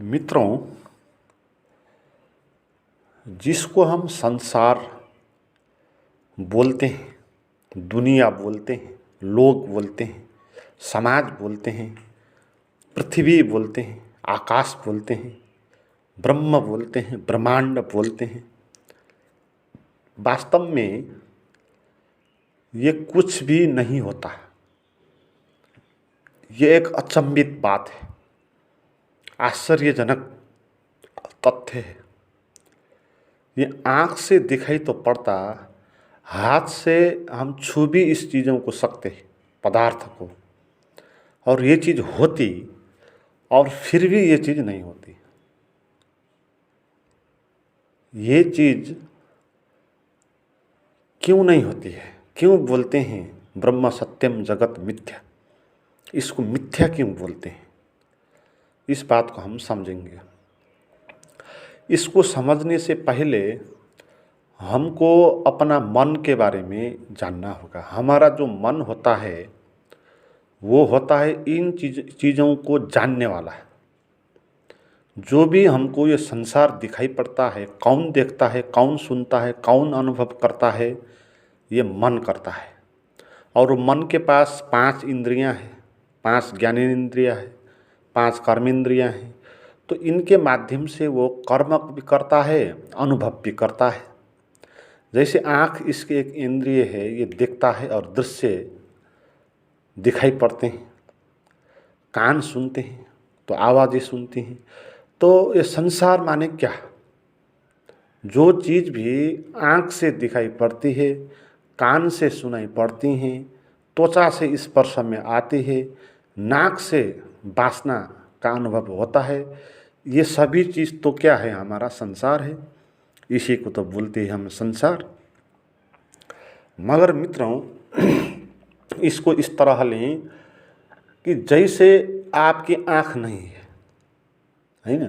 मित्रों, जिसको हम संसार बोलते हैं, दुनिया बोलते हैं, लोग बोलते हैं, समाज बोलते हैं, पृथ्वी बोलते हैं, आकाश बोलते हैं, ब्रह्म बोलते हैं, ब्रह्मांड बोलते हैं, वास्तव में ये कुछ भी नहीं होता। ये एक अचंभित बात है, आश्चर्यजनक तथ्य है। ये आँख से दिखाई तो पड़ता, हाथ से हम छू भी इस चीज़ों को सकते हैं, पदार्थ को, और ये चीज़ होती और फिर भी ये चीज़ नहीं होती। ये चीज़ क्यों नहीं होती है? क्यों बोलते हैं ब्रह्म सत्यम जगत मिथ्या? इसको मिथ्या क्यों बोलते हैं? इस बात को हम समझेंगे। इसको समझने से पहले हमको अपना मन के बारे में जानना होगा। हमारा जो मन होता है वो होता है इन चीज़ों को जानने वाला है। जो भी हमको ये संसार दिखाई पड़ता है, कौन देखता है, कौन सुनता है, कौन अनुभव करता है, ये मन करता है। और मन के पास 5 इंद्रियां हैं, 5 ज्ञानेंद्रियां हैं, 5 कर्मेंद्रियां हैं। तो इनके माध्यम से वो कर्म भी करता है, अनुभव भी करता है। जैसे आँख इसके एक इंद्रिय है, ये देखता है और दृश्य दिखाई पड़ते हैं। कान सुनते हैं तो आवाज़ें सुनती हैं। तो ये संसार माने क्या? जो चीज़ भी आँख से दिखाई पड़ती है, कान से सुनाई पड़ती हैं, त्वचा से स्पर्श में आती है, नाक से वासना का अनुभव होता है, ये सभी चीज़ तो क्या है? हमारा संसार है। इसी को तो बोलते हैं हम संसार। मगर मित्रों, इसको इस तरह लें कि जैसे आपकी आँख नहीं है ना?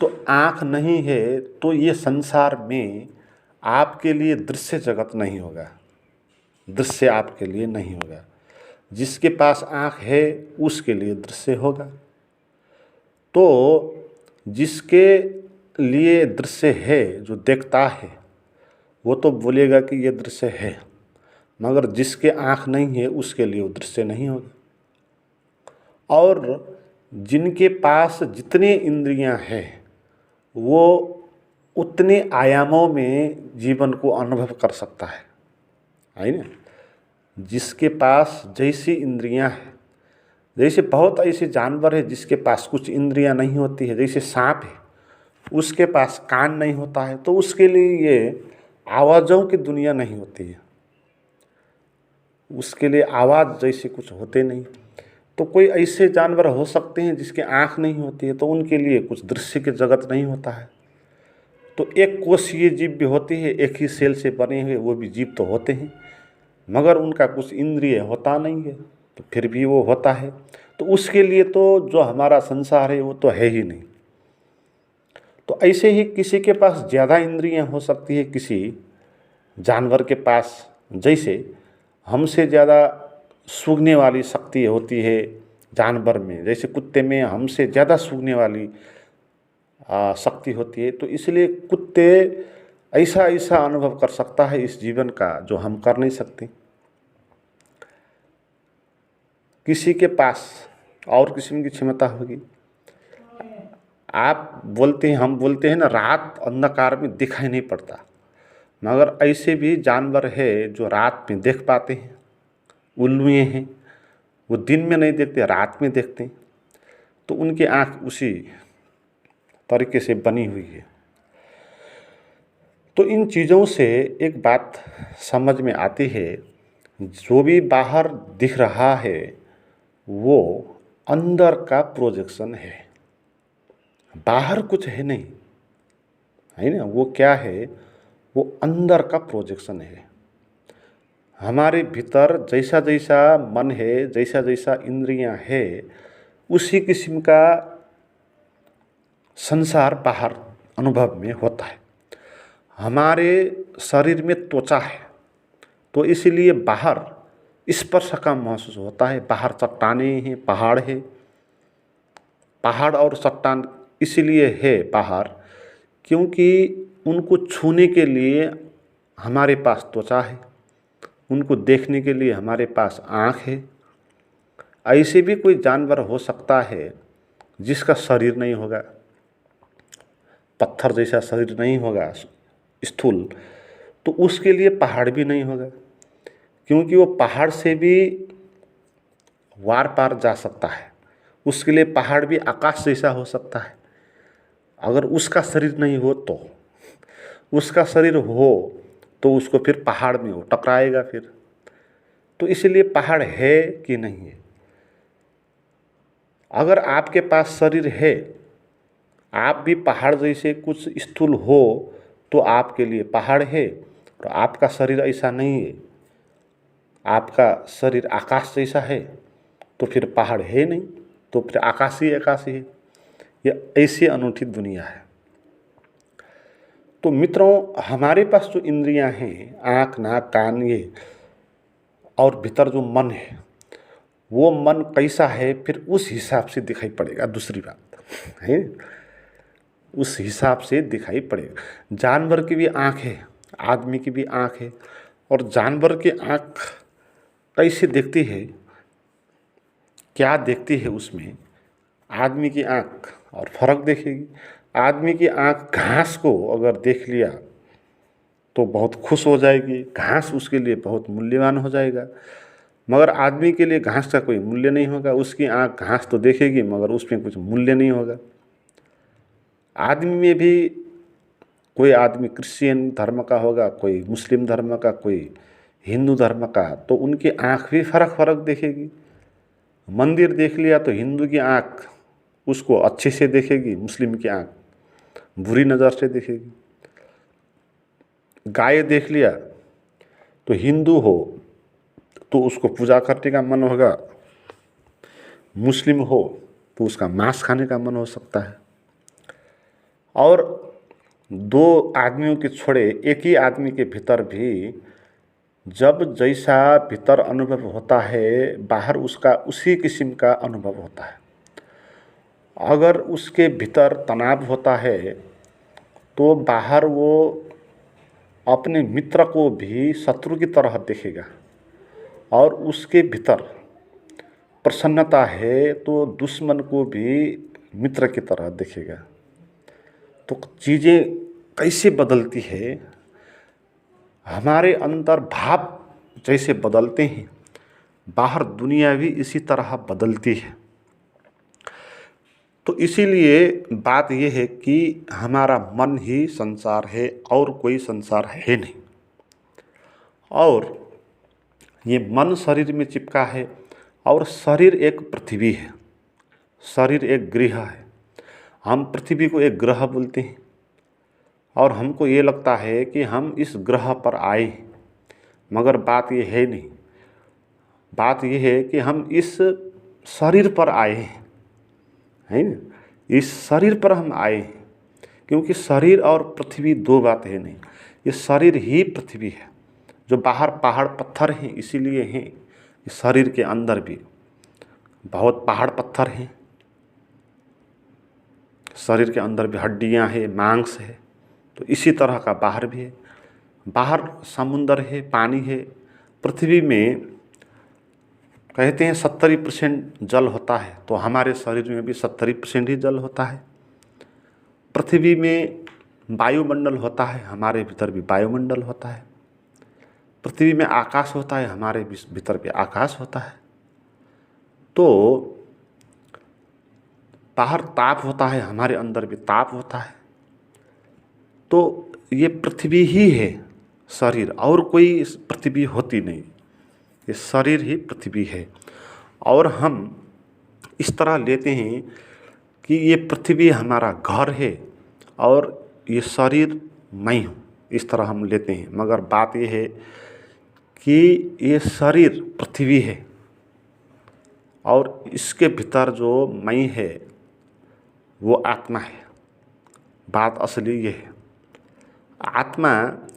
तो आँख नहीं है तो ये संसार में आपके लिए दृश्य जगत नहीं होगा, दृश्य आपके लिए नहीं होगा। जिसके पास आँख है उसके लिए दृश्य होगा। तो जिसके लिए दृश्य है, जो देखता है, वो तो बोलेगा कि ये दृश्य है, मगर जिसके आँख नहीं है उसके लिए वो दृश्य नहीं होगा। और जिनके पास जितने इंद्रियां हैं वो उतने आयामों में जीवन को अनुभव कर सकता है ना? जिसके पास जैसी इंद्रियां हैं, जैसे बहुत ऐसे जानवर है जिसके पास कुछ इंद्रियां नहीं होती है, जैसे सांप है, उसके पास कान नहीं होता है, तो उसके लिए ये आवाज़ों की दुनिया नहीं होती है, उसके लिए आवाज़ जैसे कुछ होते नहीं। तो कोई ऐसे जानवर हो सकते हैं जिसके आँख नहीं होती है, तो उनके लिए कुछ दृश्य के जगत नहीं होता है। तो एक कोषीय जीव भी होती है, एक ही सेल से बने हुए वो भी जीव तो होते हैं, मगर उनका कुछ इंद्रिय होता नहीं है, तो फिर भी वो होता है। तो उसके लिए तो जो हमारा संसार है वो तो है ही नहीं। तो ऐसे ही किसी के पास ज़्यादा इंद्रियां हो सकती है, किसी जानवर के पास जैसे हमसे ज़्यादा सूंघने वाली शक्ति होती है जानवर में, जैसे कुत्ते में हमसे ज़्यादा सूंघने वाली शक्ति होती है। तो इसलिए कुत्ते ऐसा ऐसा अनुभव कर सकता है इस जीवन का जो हम कर नहीं सकते। किसी के पास और किस्म की क्षमता होगी। आप बोलते हैं, हम बोलते हैं ना, रात अंधकार में दिखाई नहीं पड़ता, मगर ऐसे भी जानवर है जो रात में देख पाते हैं। उल्लुए हैं, वो दिन में नहीं देखते, रात में देखते हैं। तो उनकी आँख उसी तरीके से बनी हुई है। तो इन चीज़ों से एक बात समझ में आती है, जो भी बाहर दिख रहा है वो अंदर का प्रोजेक्शन है, बाहर कुछ है नहीं, है ना? वो क्या है? वो अंदर का प्रोजेक्शन है। हमारे भीतर जैसा जैसा मन है, जैसा जैसा इंद्रियां है, उसी किस्म का संसार बाहर अनुभव में होता है। हमारे शरीर में त्वचा है, तो इसीलिए बाहर स्पर्श का महसूस होता है। बाहर चट्टानें हैं, पहाड़ है, पहाड़ और चट्टान इसीलिए है बाहर, क्योंकि उनको छूने के लिए हमारे पास त्वचा है, उनको देखने के लिए हमारे पास आँख है। ऐसे भी कोई जानवर हो सकता है जिसका शरीर नहीं होगा, पत्थर जैसा शरीर नहीं होगा स्थूल, तो उसके लिए पहाड़ भी नहीं होगा, क्योंकि वो पहाड़ से भी वार पार जा सकता है। उसके लिए पहाड़ भी आकाश जैसा हो सकता है। अगर उसका शरीर नहीं हो तो, उसका शरीर हो तो उसको फिर पहाड़ में वो टकराएगा फिर। तो इसलिए पहाड़ है कि नहीं है। अगर आपके पास शरीर है, आप भी पहाड़ जैसे कुछ स्थूल हो, तो आपके लिए पहाड़ है। और आपका शरीर ऐसा नहीं है, आपका शरीर आकाश जैसा है, तो फिर पहाड़ है नहीं, तो फिर आकाश ही आकाश ही है। ये ऐसी अनूठी दुनिया है। तो मित्रों, हमारे पास जो इंद्रियां हैं, आँख, नाक, कान, ये और भीतर जो मन है, वो मन कैसा है फिर उस हिसाब से दिखाई पड़ेगा। दूसरी बात है, उस हिसाब से दिखाई पड़ेगा। जानवर की भी आँख है, आदमी की भी आँख है। और जानवर की आँख कैसे देखती है, क्या देखती है उसमें, आदमी की आँख और फर्क देखेगी। आदमी की आँख घास को अगर देख लिया तो बहुत खुश हो जाएगी, घास उसके लिए बहुत मूल्यवान हो जाएगा। मगर आदमी के लिए घास का कोई मूल्य नहीं होगा। उसकी आँख घास तो देखेगी मगर उसमें कुछ मूल्य नहीं होगा। आदमी में भी कोई आदमी क्रिश्चियन धर्म का होगा, कोई मुस्लिम धर्म का, कोई हिंदू धर्म का, तो उनकी आँख भी फर्क देखेगी। मंदिर देख लिया तो हिंदू की आँख उसको अच्छे से देखेगी, मुस्लिम की आँख बुरी नज़र से देखेगी। गाय देख लिया तो हिंदू हो तो उसको पूजा करने का मन होगा, मुस्लिम हो तो उसका मांस खाने का मन हो सकता है। और दो आदमियों के छोड़े एक ही आदमी के भीतर भी जब जैसा भीतर अनुभव होता है, बाहर उसका उसी किस्म का अनुभव होता है। अगर उसके भीतर तनाव होता है तो बाहर वो अपने मित्र को भी शत्रु की तरह देखेगा, और उसके भीतर प्रसन्नता है तो दुश्मन को भी मित्र की तरह देखेगा। तो चीज़ें कैसे बदलती है, हमारे अंदर भाव जैसे बदलते हैं, बाहर दुनिया भी इसी तरह बदलती है। तो इसीलिए बात यह है कि हमारा मन ही संसार है और कोई संसार है नहीं। और ये मन शरीर में चिपका है, और शरीर एक पृथ्वी है, शरीर एक गृह है। हम पृथ्वी को एक ग्रह बोलते हैं, और हमको ये लगता है कि हम इस ग्रह पर आए हैं, मगर बात ये है नहीं। बात ये है कि हम इस शरीर पर आए हैं, है ना। इस शरीर पर हम आए हैं, क्योंकि शरीर और पृथ्वी दो बात है नहीं। ये शरीर ही पृथ्वी है। जो बाहर पहाड़ पत्थर हैं इसीलिए हैं, इस शरीर के अंदर भी बहुत पहाड़ पत्थर हैं। शरीर के अंदर भी हड्डियां हैं, मांस है, तो इसी तरह का बाहर भी है। बाहर समुंदर है, पानी है। पृथ्वी में कहते हैं 70% जल होता है, तो हमारे शरीर में भी 70% ही जल होता है। पृथ्वी में वायुमंडल होता है, हमारे भीतर भी वायुमंडल होता है। पृथ्वी में आकाश होता है, हमारे भीतर भी आकाश होता है। तो बाहर ताप होता है, हमारे अंदर भी ताप होता है। तो ये पृथ्वी ही है शरीर, और कोई पृथ्वी होती नहीं। ये शरीर ही पृथ्वी है। और हम इस तरह लेते हैं कि ये पृथ्वी हमारा घर है और ये शरीर मैं हूँ, इस तरह हम लेते हैं। मगर बात ये है कि ये शरीर पृथ्वी है, और इसके भीतर जो मैं है वो आत्मा है। बात असली ये है। आत्मा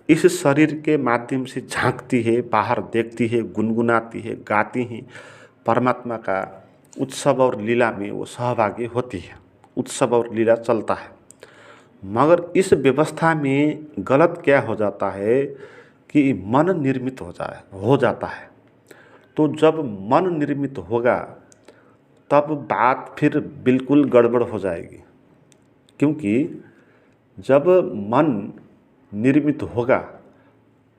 इस शरीर के माध्यम से झांकती है, बाहर देखती है, गुनगुनाती है, गाती है, परमात्मा का उत्सव और लीला में वो सहभागी होती है। उत्सव और लीला चलता है। मगर इस व्यवस्था में गलत क्या हो जाता है कि मन निर्मित हो जाता है। तो जब मन निर्मित होगा तब बात फिर बिल्कुल गड़बड़ हो जाएगी, क्योंकि जब मन निर्मित होगा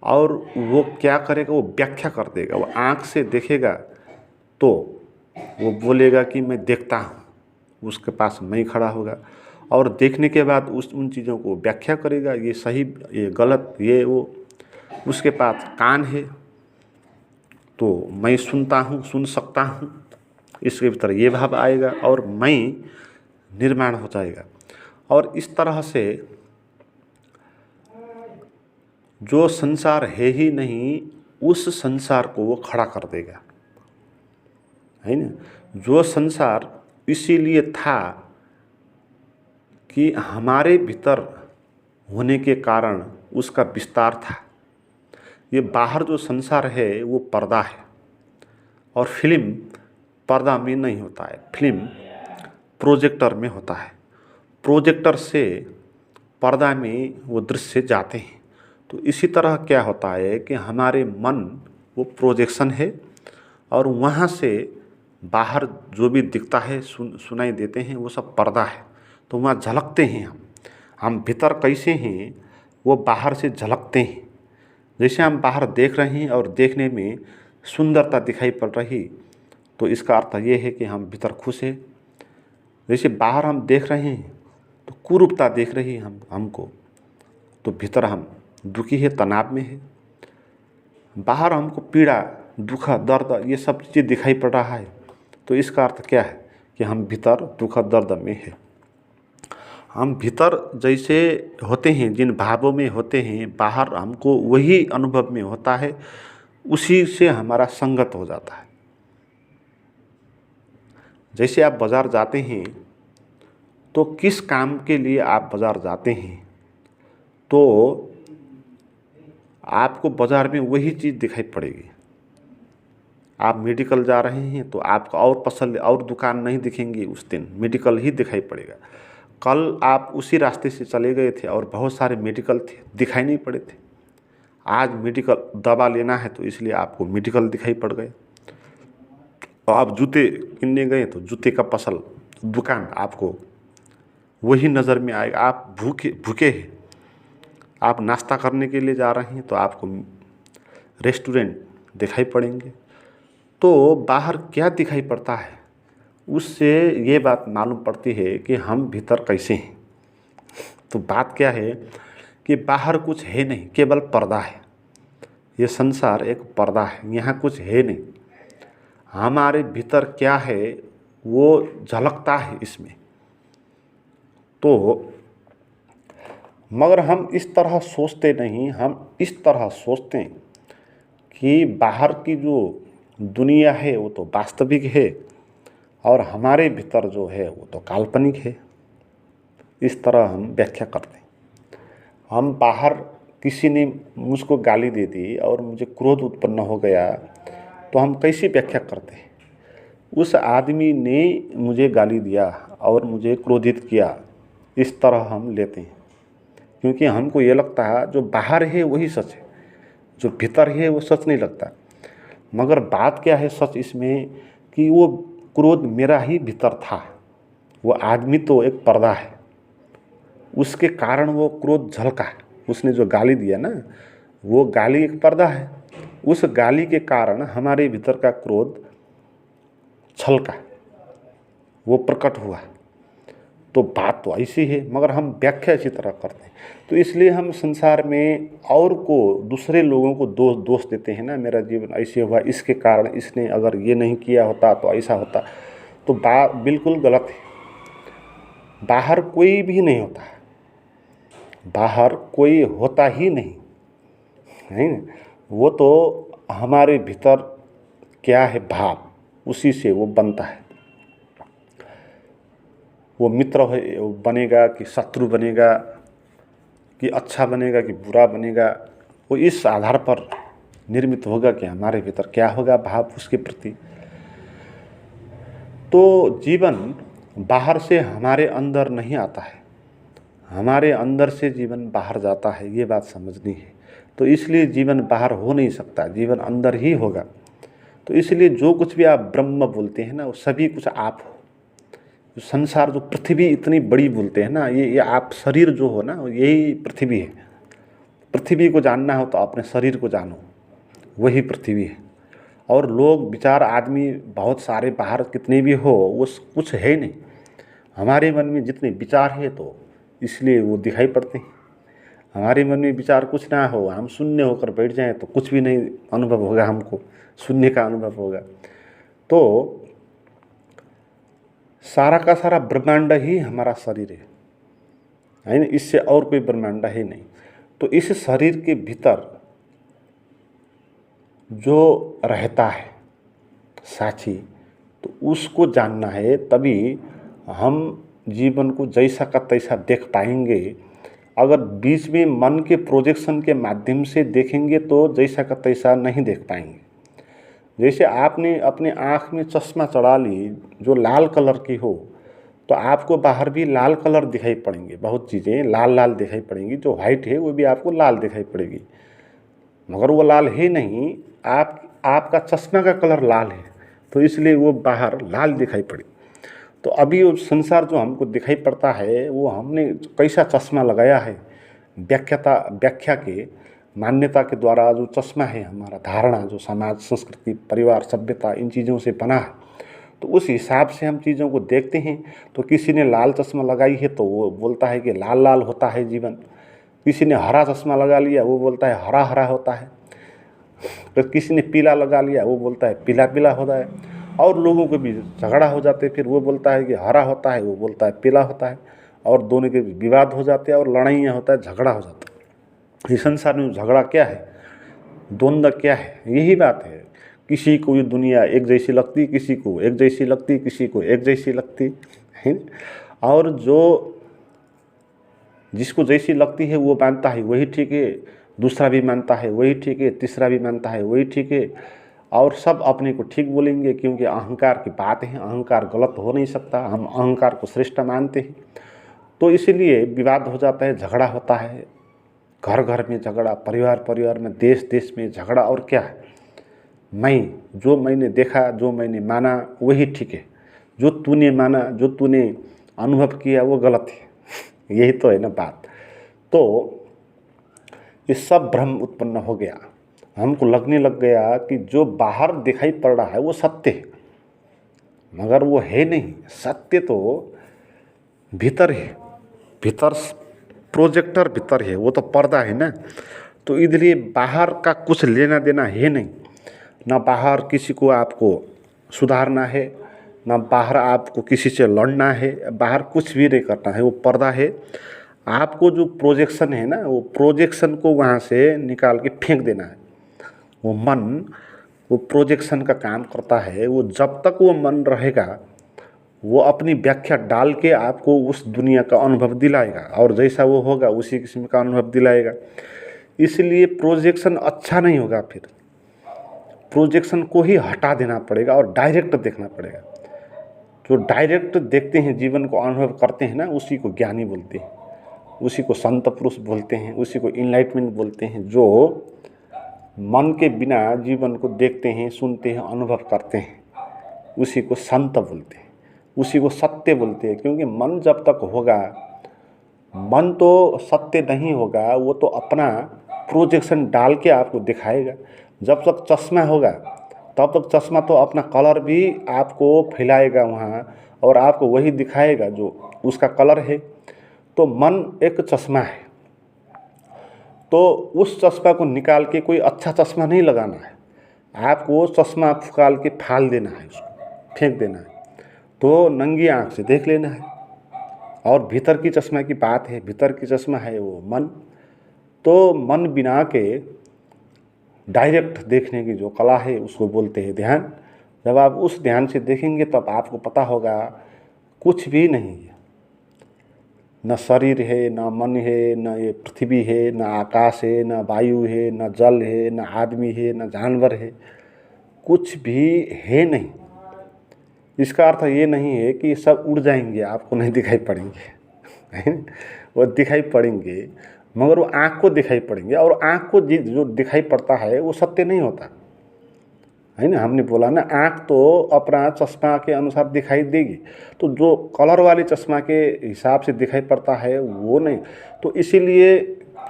और वो क्या करेगा, वो व्याख्या कर देगा, वो आँख से देखेगा तो वो बोलेगा कि मैं देखता हूँ, उसके पास मैं ही खड़ा होगा और देखने के बाद उन चीज़ों को व्याख्या करेगा, ये सही, ये गलत, ये वो। उसके पास कान है तो मैं सुनता हूँ, सुन सकता हूँ, इसके भीतर ये भाव आएगा और मैं निर्माण हो जाएगा। और इस तरह से जो संसार है ही नहीं उस संसार को वो खड़ा कर देगा, है ना। जो संसार इसीलिए था कि हमारे भीतर होने के कारण उसका विस्तार था। ये बाहर जो संसार है वो पर्दा है और फिल्म पर्दा में नहीं होता है, फिल्म प्रोजेक्टर में होता है। प्रोजेक्टर से पर्दा में वो दृश्य जाते हैं। तो इसी तरह क्या होता है कि हमारे मन वो प्रोजेक्शन है और वहाँ से बाहर जो भी दिखता है सुनाई देते हैं वो सब पर्दा है। तो वहाँ झलकते हैं हम भीतर कैसे हैं वो बाहर से झलकते हैं। जैसे हम बाहर देख रहे हैं और देखने में सुंदरता दिखाई पड़ रही तो इसका अर्थ ये है कि हम भीतर खुश हैं। जैसे बाहर हम देख रहे हैं तो कुरूपता देख रही है हमको तो भीतर हम दुखी है, तनाव में है। बाहर हमको पीड़ा, दुख, दर्द ये सब चीज़ दिखाई पड़ रहा है तो इसका अर्थ क्या है कि हम भीतर दुख दर्द में है। हम भीतर जैसे होते हैं, जिन भावों में होते हैं, बाहर हमको वही अनुभव में होता है, उसी से हमारा संगत हो जाता है। जैसे आप बाज़ार जाते हैं तो किस काम के लिए आप बाज़ार जाते हैं तो आपको बाज़ार में वही चीज़ दिखाई पड़ेगी। आप मेडिकल जा रहे हैं तो आपको और पसंद और दुकान नहीं दिखेंगी, उस दिन मेडिकल ही दिखाई पड़ेगा। कल आप उसी रास्ते से चले गए थे और बहुत सारे मेडिकल थे, दिखाई नहीं पड़े थे। आज मेडिकल दवा लेना है तो इसलिए आपको मेडिकल दिखाई पड़ गए। और आप जूते किनने गए तो जूते का पसल दुकान आपको वही नज़र में आएगा। आप भूखे हैं, आप नाश्ता करने के लिए जा रहे हैं तो आपको रेस्टोरेंट दिखाई पड़ेंगे। तो बाहर क्या दिखाई पड़ता है उससे ये बात मालूम पड़ती है कि हम भीतर कैसे हैं। तो बात क्या है कि बाहर कुछ है नहीं, केवल पर्दा है। ये संसार एक पर्दा है, यहाँ कुछ है नहीं। हमारे भीतर क्या है वो झलकता है इसमें। तो मगर हम इस तरह सोचते नहीं, हम इस तरह सोचते हैं कि बाहर की जो दुनिया है वो तो वास्तविक है और हमारे भीतर जो है वो तो काल्पनिक है। इस तरह हम व्याख्या करते हैं। हम बाहर किसी ने मुझको गाली दे दी और मुझे क्रोध उत्पन्न हो गया तो हम कैसी व्याख्या करते हैं, उस आदमी ने मुझे गाली दिया और मुझे क्रोधित किया, इस तरह हम लेते हैं। क्योंकि हमको ये लगता है जो बाहर है वही सच है, जो भीतर है वो सच नहीं लगता। मगर बात क्या है सच इसमें कि वो क्रोध मेरा ही भीतर था। वो आदमी तो एक पर्दा है, उसके कारण वो क्रोध झलका। उसने जो गाली दिया ना, वो गाली एक पर्दा है। उस गाली के कारण हमारे भीतर का क्रोध छलका, वो प्रकट हुआ। तो बात तो ऐसी है, मगर हम व्याख्या इसी तरह करते हैं। तो इसलिए हम संसार में और को, दूसरे लोगों को दोष देते हैं ना, मेरा जीवन ऐसे हुआ इसके कारण, इसने अगर ये नहीं किया होता तो ऐसा होता। तो बात बिल्कुल गलत है। बाहर कोई भी नहीं होता, बाहर कोई होता ही नहीं है ना। वो तो हमारे भीतर क्या है भाव, उसी से वो बनता है। वो मित्र बनेगा कि शत्रु बनेगा, कि अच्छा बनेगा कि बुरा बनेगा, वो इस आधार पर निर्मित होगा कि हमारे भीतर क्या होगा भाव उसके प्रति। तो जीवन बाहर से हमारे अंदर नहीं आता है, हमारे अंदर से जीवन बाहर जाता है, ये बात समझनी है। तो इसलिए जीवन बाहर हो नहीं सकता, जीवन अंदर ही होगा। तो इसलिए जो कुछ भी आप ब्रह्म बोलते हैं ना, वो सभी कुछ आप हो। जो संसार, जो पृथ्वी इतनी बड़ी बोलते हैं ना, ये आप शरीर जो हो ना, यही पृथ्वी है। पृथ्वी को जानना हो तो अपने शरीर को जानो, वही पृथ्वी है। और लोग विचार आदमी बहुत सारे बाहर कितने भी हो, वो कुछ है नहीं। हमारे मन में जितने विचार है तो इसलिए वो दिखाई पड़ते हैं। हमारे मन में विचार कुछ ना हो, हम शून्य होकर बैठ जाएं तो कुछ भी नहीं अनुभव होगा, हमको शून्य का अनुभव होगा। तो सारा का सारा ब्रह्मांड ही हमारा शरीर है ना, इससे और कोई ब्रह्मांड है नहीं। तो इस शरीर के भीतर जो रहता है साक्षी, तो उसको जानना है, तभी हम जीवन को जैसा का तैसा देख पाएंगे। अगर बीच में मन के प्रोजेक्शन के माध्यम से देखेंगे तो जैसा का तैसा नहीं देख पाएंगे। जैसे आपने अपने आँख में चश्मा चढ़ा ली जो लाल कलर की हो, तो आपको बाहर भी लाल कलर दिखाई पड़ेंगे, बहुत चीज़ें लाल लाल दिखाई पड़ेंगी। जो वाइट है वो भी आपको लाल दिखाई पड़ेगी, मगर वो लाल है नहीं, आपका चश्मा का कलर लाल है, तो इसलिए वो बाहर लाल दिखाई पड़ी। तो अभी वो संसार जो हमको दिखाई पड़ता है, वो हमने कैसा चश्मा लगाया है, व्याख्या के मान्यता के द्वारा जो चश्मा है हमारा, धारणा जो समाज, संस्कृति, परिवार, सभ्यता, इन चीज़ों से बना है, तो उस हिसाब से हम चीज़ों को देखते हैं। तो किसी ने लाल चश्मा लगाई है तो वो बोलता है कि लाल लाल होता है जीवन। किसी ने हरा चश्मा लगा लिया, वो बोलता है हरा हरा होता है। तो किसी ने पीला लगा लिया, वो बोलता है पीला पीला होता है। और लोगों के भी झगड़ा हो जाते हैं, फिर वो बोलता है कि हरा होता है, वो बोलता है पीला होता है, और दोनों के विवाद हो जाते हैं और लड़ाइयाँ होता है, झगड़ा हो जाता है। इस संसार में झगड़ा क्या है, द्वंद्व क्या है, यही बात है। किसी को ये दुनिया एक जैसी लगती, किसी को एक जैसी लगती, किसी को एक जैसी लगती है। और जो जिसको जैसी लगती है वो मानता है वही ठीक है, दूसरा भी मानता है वही ठीक है, तीसरा भी मानता है वही ठीक है, और सब अपने को ठीक बोलेंगे, क्योंकि अहंकार की बात है। अहंकार गलत हो नहीं सकता, हम अहंकार को श्रेष्ठ मानते हैं। तो इसीलिए विवाद हो जाता है, झगड़ा होता है, घर घर में झगड़ा, परिवार परिवार में, देश देश में झगड़ा। और क्या है, जो मैंने देखा, जो मैंने माना वही ठीक है, जो तूने माना, जो तूने अनुभव किया वो गलत है। यही तो है ना बात। तो ये सब भ्रम उत्पन्न हो गया, हमको लगने लग गया कि जो बाहर दिखाई पड़ रहा है वो सत्य है, मगर वो है नहीं। सत्य तो भीतर है, भीतर प्रोजेक्टर भीतर है, वो तो पर्दा है ना। तो इसलिए बाहर का कुछ लेना देना है नहीं, ना बाहर किसी को आपको सुधारना है, ना बाहर आपको किसी से लड़ना है, बाहर कुछ भी नहीं करना है, वो पर्दा है। आपको जो प्रोजेक्शन है ना, वो प्रोजेक्शन को वहाँ से निकाल के फेंक देना है। वो मन, वो प्रोजेक्शन का काम करता है। वो जब तक वो मन रहेगा, वो अपनी व्याख्या डाल के आपको उस दुनिया का अनुभव दिलाएगा, और जैसा वो होगा उसी किस्म का अनुभव दिलाएगा। इसलिए प्रोजेक्शन अच्छा नहीं होगा। फिर प्रोजेक्शन को ही हटा देना पड़ेगा और डायरेक्ट देखना पड़ेगा। जो डायरेक्ट देखते हैं, जीवन को अनुभव करते हैं ना, उसी को ज्ञानी बोलते हैं, उसी को संत पुरुष बोलते हैं, उसी को इनलाइटमेंट बोलते हैं। जो मन के बिना जीवन को देखते हैं, सुनते हैं, अनुभव करते हैं, उसी को संत बोलते हैं, उसी को सत्य बोलते हैं। क्योंकि मन जब तक होगा, मन तो सत्य नहीं होगा, वो तो अपना प्रोजेक्शन डाल के आपको दिखाएगा। जब तक चश्मा होगा तब तक चश्मा तो अपना कलर भी आपको फैलाएगा वहाँ, और आपको वही दिखाएगा जो उसका कलर है। तो मन एक चश्मा है, तो उस चश्मा को निकाल के कोई अच्छा चश्मा नहीं लगाना है, आपको चश्मा निकाल के फाल देना है, उसको फेंक देना है। तो नंगी आँख से देख लेना है। और भीतर की चश्मा की बात है, भीतर की चश्मा है वो मन। तो मन बिना के डायरेक्ट देखने की जो कला है उसको बोलते हैं ध्यान। जब आप उस ध्यान से देखेंगे तब आपको पता होगा कुछ भी नहीं है, न शरीर है, न मन है, न ये पृथ्वी है, न आकाश है, न वायु है, न जल है, न आदमी है, न जानवर है, कुछ भी है नहीं। इसका अर्थ ये नहीं है कि सब उड़ जाएंगे, आपको नहीं दिखाई पड़ेंगे वो दिखाई पड़ेंगे, मगर वो आँख को दिखाई पड़ेंगे, और आँख को जो दिखाई पड़ता है वो सत्य नहीं होता है ना। हमने बोला ना, आँख तो अपना चश्मा के अनुसार दिखाई देगी, तो जो कलर वाली चश्मा के हिसाब से दिखाई पड़ता है वो नहीं। तो इसीलिए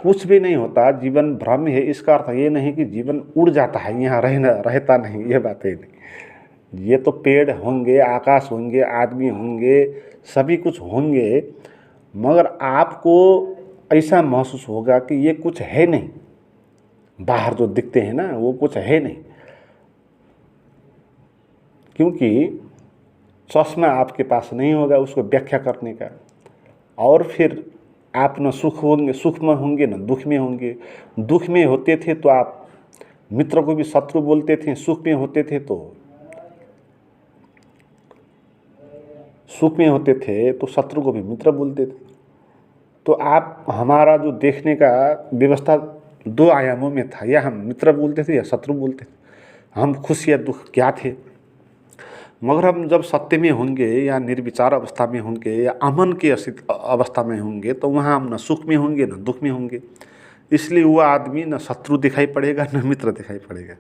कुछ भी नहीं होता, जीवन भ्रम है। इसका अर्थ ये नहीं कि जीवन उड़ जाता है, यहाँ रहता नहीं, ये बात है नहीं। ये तो पेड़ होंगे, आकाश होंगे, आदमी होंगे, सभी कुछ होंगे, मगर आपको ऐसा महसूस होगा कि ये कुछ है नहीं। बाहर जो दिखते हैं ना, वो कुछ है नहीं, क्योंकि चश्मा आपके पास नहीं होगा उसको व्याख्या करने का। और फिर आप न सुख में होंगे न दुख में होंगे। दुख में होते थे तो आप मित्र को भी शत्रु बोलते थे, सुख में होते थे तो शत्रु को भी मित्र बोलते थे। तो आप, हमारा जो देखने का व्यवस्था दो आयामों में था, या हम मित्र बोलते थे या शत्रु बोलते थे, हम खुश या दुख क्या थे। मगर हम जब सत्य में होंगे या निर्विचार अवस्था में होंगे या अमन की अवस्था में होंगे, तो वहाँ हम न सुख में होंगे न दुख में होंगे। इसलिए वो आदमी न शत्रु दिखाई पड़ेगा न मित्र दिखाई पड़ेगा।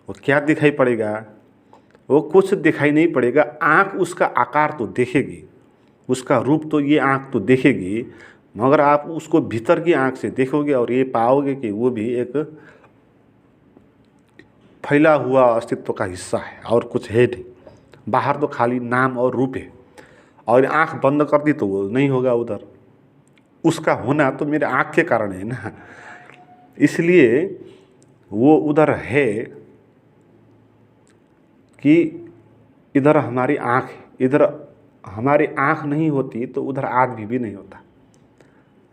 वो क्या दिखाई पड़ेगा? वो कुछ दिखाई नहीं पड़ेगा। आँख उसका आकार तो देखेगी, उसका रूप तो ये आँख तो देखेगी, मगर आप उसको भीतर की आँख से देखोगे और ये पाओगे कि वो भी एक फैला हुआ अस्तित्व का हिस्सा है और कुछ है नहीं। बाहर तो खाली नाम और रूप है, और आँख बंद कर दी तो वो नहीं होगा उधर। उसका होना तो मेरे आँख के कारण है ना, इसलिए वो उधर है कि इधर हमारी आँख है। इधर हमारी आँख नहीं होती तो उधर आदमी भी नहीं होता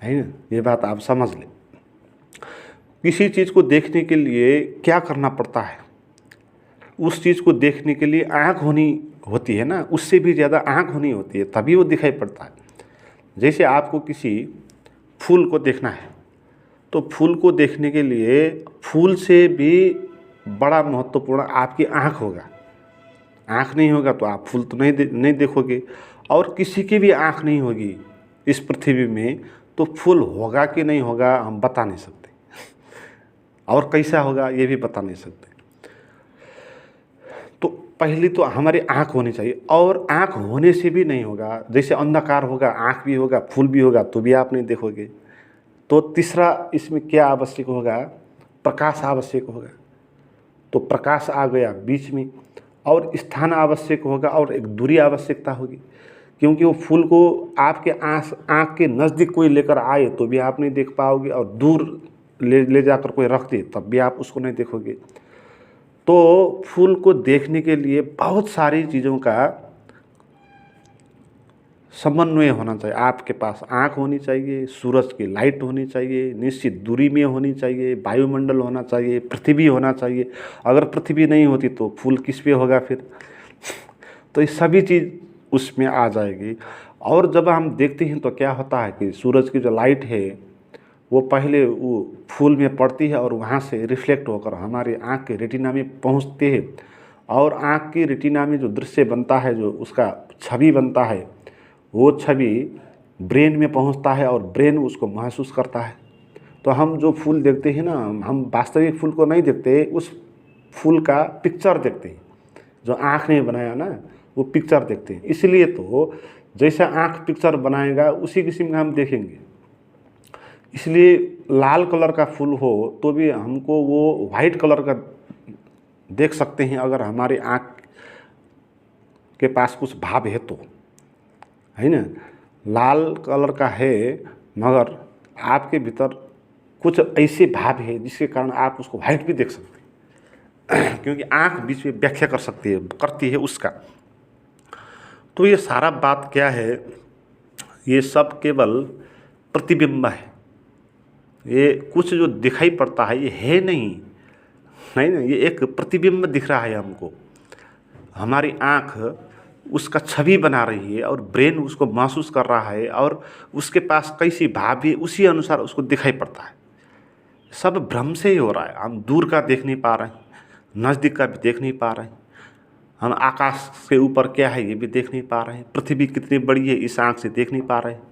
है ना। ये बात आप समझ लें। किसी चीज़ को देखने के लिए क्या करना पड़ता है? उस चीज़ को देखने के लिए आँख होनी होती है ना, उससे भी ज़्यादा आँख होनी होती है, तभी वो दिखाई पड़ता है। जैसे आपको किसी फूल को देखना है, तो फूल को देखने के लिए फूल से भी बड़ा महत्वपूर्ण आपकी आँख होगा। आँख नहीं होगा तो आप फूल तो नहीं देखोगे। और किसी की भी आँख नहीं होगी इस पृथ्वी में, तो फूल होगा कि नहीं होगा हम बता नहीं सकते, और कैसा होगा ये भी बता नहीं सकते। तो पहली तो हमारी आँख होनी चाहिए, और आँख होने से भी नहीं होगा। जैसे अंधकार होगा, आँख भी होगा, फूल भी होगा, तो भी आप नहीं देखोगे। तो तीसरा इसमें क्या आवश्यक होगा? प्रकाश आवश्यक होगा। तो प्रकाश आ गया बीच में, और स्थान आवश्यक होगा, और एक दूरी आवश्यकता होगी, क्योंकि वो फूल को आपके आँख के नज़दीक कोई लेकर आए तो भी आप नहीं देख पाओगे, और दूर ले जाकर कोई रख दे तब भी आप उसको नहीं देखोगे। तो फूल को देखने के लिए बहुत सारी चीज़ों का समन्वय होना चाहिए। आपके पास आँख होनी चाहिए, सूरज की लाइट होनी चाहिए, निश्चित दूरी में होनी चाहिए, वायुमंडल होना चाहिए, पृथ्वी होना चाहिए। अगर पृथ्वी नहीं होती तो फूल किस पे होगा फिर? तो ये सभी चीज़ उसमें आ जाएगी। और जब हम देखते हैं तो क्या होता है कि सूरज की जो लाइट है वो पहले वो फूल में पड़ती है, और वहाँ से रिफ्लेक्ट होकर हमारे आँख के रेटिना में पहुँचते हैं, और आँख की रेटिना में जो दृश्य बनता है, जो उसका छवि बनता है, वो छवि ब्रेन में पहुंचता है, और ब्रेन उसको महसूस करता है। तो हम जो फूल देखते हैं ना, हम वास्तविक फूल को नहीं देखते, उस फूल का पिक्चर देखते हैं। जो आँख ने बनाया ना, वो पिक्चर देखते हैं। इसलिए तो जैसा आँख पिक्चर बनाएगा उसी किस्म का हम देखेंगे। इसलिए लाल कलर का फूल हो तो भी हमको वो वाइट कलर का देख सकते हैं, अगर हमारे आँख के पास कुछ भाव है तो, है ना। लाल कलर का है, मगर आपके भीतर कुछ ऐसे भाव है जिसके कारण आप उसको वाइट भी देख सकते हैं क्योंकि आँख बीच में व्याख्या करती है उसका। तो ये सारा बात क्या है? ये सब केवल प्रतिबिंब है। ये कुछ जो दिखाई पड़ता है ये है नहीं, नहीं ना, ये एक प्रतिबिंब दिख रहा है हमको। हमारी आँख उसका छवि बना रही है, और ब्रेन उसको महसूस कर रहा है, और उसके पास कैसी भाव है उसी अनुसार उसको दिखाई पड़ता है। सब भ्रम से ही हो रहा है। हम दूर का देख नहीं पा रहे हैं, नज़दीक का भी देख नहीं पा रहे हैं। हम आकाश के ऊपर क्या है ये भी देख नहीं पा रहे हैं, पृथ्वी कितनी बड़ी है इस आँख से देख नहीं पा रहे हैं।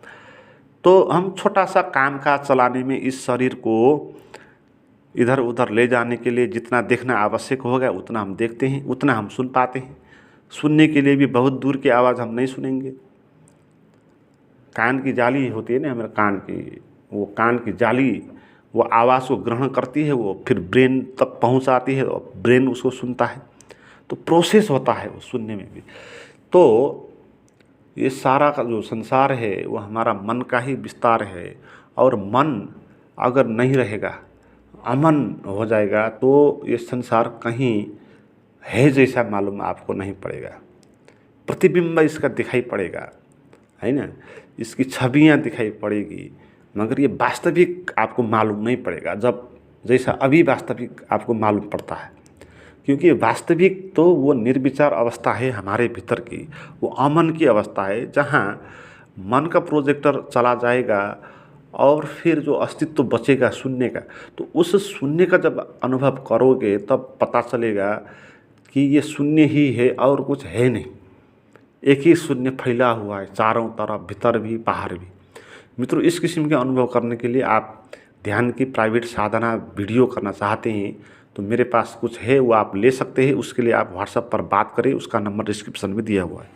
तो हम छोटा सा काम काज चलाने में इस शरीर को इधर उधर ले जाने के लिए जितना देखना आवश्यक होगा उतना हम देखते हैं, उतना हम सुन पाते हैं। सुनने के लिए भी बहुत दूर की आवाज़ हम नहीं सुनेंगे। कान की जाली होती है ना हमारे कान की, वो कान की जाली वो आवाज़ को ग्रहण करती है, वो फिर ब्रेन तक पहुंच आती है और ब्रेन उसको सुनता है। तो प्रोसेस होता है वो सुनने में भी। तो ये सारा का जो संसार है वो हमारा मन का ही विस्तार है। और मन अगर नहीं रहेगा, अमन हो जाएगा, तो ये संसार कहीं है जैसा मालूम आपको नहीं पड़ेगा। प्रतिबिंब इसका दिखाई पड़ेगा, है ना, इसकी छवियाँ दिखाई पड़ेगी, मगर ये वास्तविक आपको मालूम नहीं पड़ेगा जब जैसा अभी वास्तविक आपको मालूम पड़ता है। क्योंकि वास्तविक तो वो निर्विचार अवस्था है हमारे भीतर की, वो अमन की अवस्था है जहाँ मन का प्रोजेक्टर चला जाएगा और फिर जो अस्तित्व बचेगा सुनने का, तो उस सुनने का जब अनुभव करोगे तब पता चलेगा कि ये शून्य ही है और कुछ है नहीं। एक ही शून्य फैला हुआ है चारों तरफ, भीतर भी बाहर भी। मित्रों, इस किस्म के अनुभव करने के लिए आप ध्यान की प्राइवेट साधना वीडियो करना चाहते हैं तो मेरे पास कुछ है वो आप ले सकते हैं। उसके लिए आप व्हाट्सएप पर बात करें, उसका नंबर डिस्क्रिप्शन में दिया हुआ है।